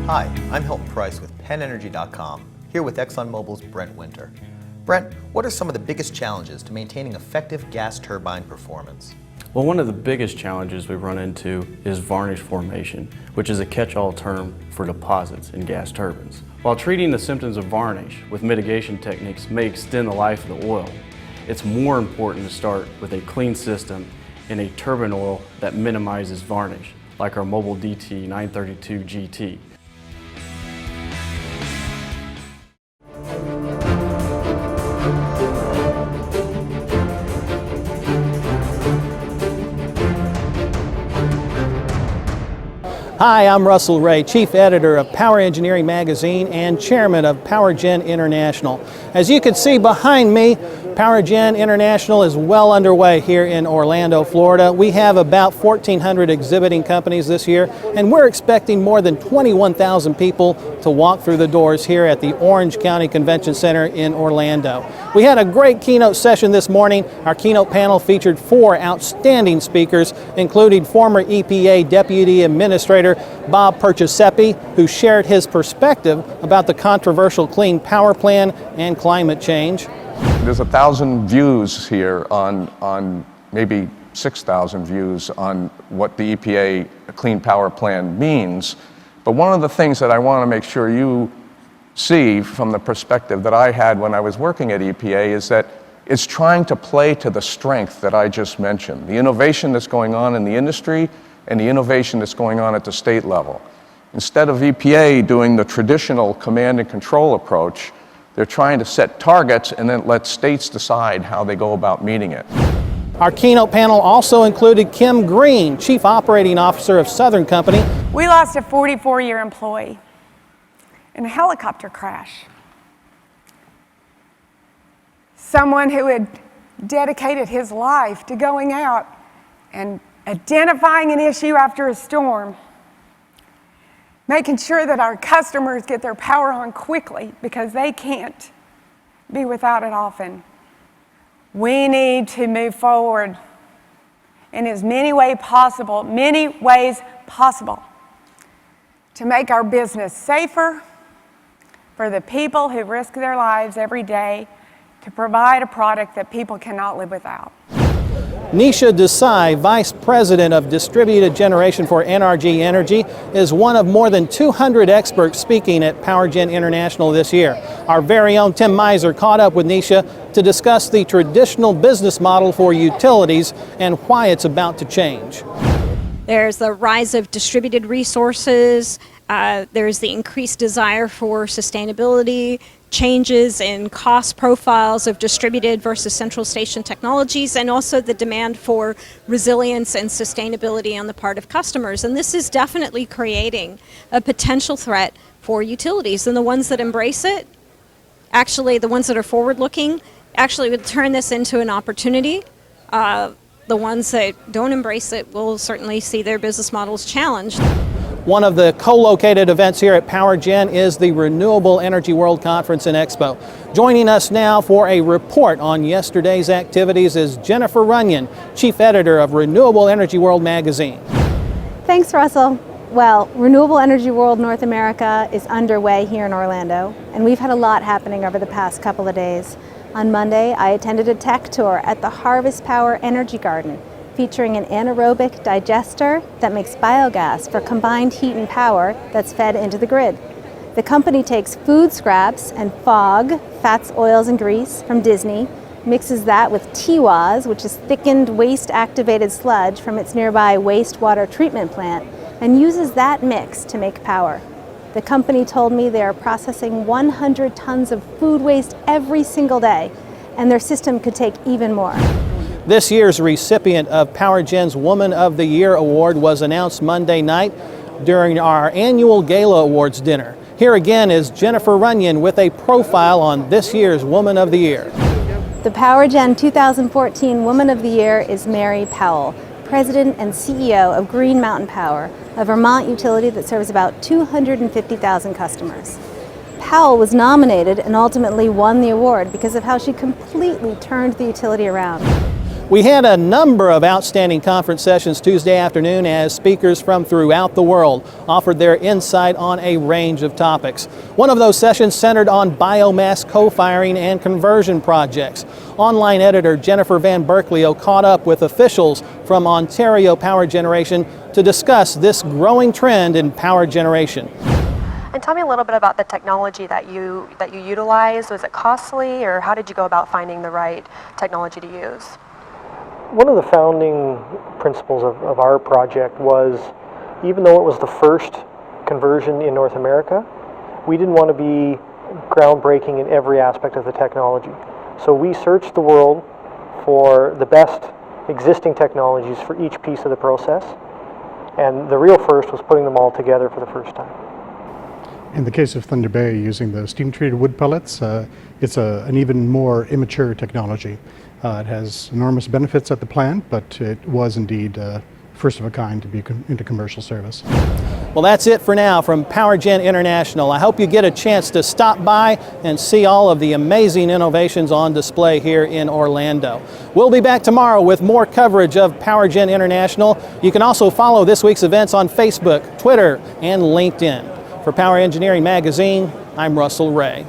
Hi, I'm Hilton Price with PenEnergy.com, here with ExxonMobil's Brent Winter. Brent, what are some of the biggest challenges to maintaining effective gas turbine performance? Well, one of the biggest challenges we run into is varnish formation, which is a catch-all term for deposits in gas turbines. While treating the symptoms of varnish with mitigation techniques may extend the life of the oil, it's more important to start with a clean system and a turbine oil that minimizes varnish, like our Mobil DT 932 GT. Hi, I'm Russell Ray, Chief Editor of Power Engineering Magazine and Chairman of PowerGen International. As you can see behind me, PowerGen International is well underway here in Orlando, Florida. We have about 1,400 exhibiting companies this year, and we're expecting more than 21,000 people to walk through the doors here at the Orange County Convention Center in Orlando. We had a great keynote session this morning. Our keynote panel featured 4 outstanding speakers, including former EPA Deputy Administrator Bob Perciasepe, who shared his perspective about the controversial Clean Power Plan and climate change. There's 1,000 views here on maybe 6,000 views on what the EPA Clean Power Plan means. But one of the things that I want to make sure you see from the perspective that I had when I was working at EPA is that it's trying to play to the strength that I just mentioned, the innovation that's going on in the industry and the innovation that's going on at the state level. Instead of EPA doing the traditional command and control approach, they're trying to set targets and then let states decide how they go about meeting it. Our keynote panel also included Kim Green, Chief Operating Officer of Southern Company. We lost a 44-year employee in a helicopter crash. Someone who had dedicated his life to going out and identifying an issue after a storm, making sure that our customers get their power on quickly because they can't be without it often. We need to move forward in as many ways possible to make our business safer for the people who risk their lives every day to provide a product that people cannot live without. Nisha Desai, Vice President of Distributed Generation for NRG Energy, is one of more than 200 experts speaking at PowerGen International this year. Our very own Tim Miser caught up with Nisha to discuss the traditional business model for utilities and why it's about to change. There's the rise of distributed resources, there's the increased desire for sustainability, changes in cost profiles of distributed versus central station technologies, and also the demand for resilience and sustainability on the part of customers. And this is definitely creating a potential threat for utilities. And the ones that embrace it, actually the ones that are forward-looking, actually would turn this into an opportunity. The ones that don't embrace it will certainly see their business models challenged. One of the co-located events here at PowerGen is the Renewable Energy World Conference and Expo. Joining us now for a report on yesterday's activities is Jennifer Runyon, Chief Editor of Renewable Energy World magazine. Thanks, Russell. Well, Renewable Energy World North America is underway here in Orlando, and we've had a lot happening over the past couple of days. On Monday, I attended a tech tour at the Harvest Power Energy Garden, featuring an anaerobic digester that makes biogas for combined heat and power that's fed into the grid. The company takes food scraps and fog, fats, oils, and grease from Disney, mixes that with TWAS, which is thickened waste-activated sludge from its nearby wastewater treatment plant, and uses that mix to make power. The company told me they are processing 100 tons of food waste every single day, and their system could take even more. This year's recipient of PowerGen's Woman of the Year Award was announced Monday night during our annual Gala Awards dinner. Here again is Jennifer Runyon with a profile on this year's Woman of the Year. The PowerGen 2014 Woman of the Year is Mary Powell, President and CEO of Green Mountain Power, a Vermont utility that serves about 250,000 customers. Powell was nominated and ultimately won the award because of how she completely turned the utility around. We had a number of outstanding conference sessions Tuesday afternoon as speakers from throughout the world offered their insight on a range of topics. One of those sessions centered on biomass co-firing and conversion projects. Online editor Jennifer Van Berkeley caught up with officials from Ontario Power Generation to discuss this growing trend in power generation. And tell me a little bit about the technology that you utilized. Was it costly, or how did you go about finding the right technology to use? One of the founding principles of our project was, even though it was the first conversion in North America, we didn't want to be groundbreaking in every aspect of the technology. So we searched the world for the best existing technologies for each piece of the process, and the real first was putting them all together for the first time. In the case of Thunder Bay, using the steam-treated wood pellets, it's an even more immature technology. It has enormous benefits at the plant, but it was indeed first of a kind to be into commercial service. Well, that's it for now from PowerGen International. I hope you get a chance to stop by and see all of the amazing innovations on display here in Orlando. We'll be back tomorrow with more coverage of PowerGen International. You can also follow this week's events on Facebook, Twitter, and LinkedIn. For Power Engineering Magazine, I'm Russell Ray.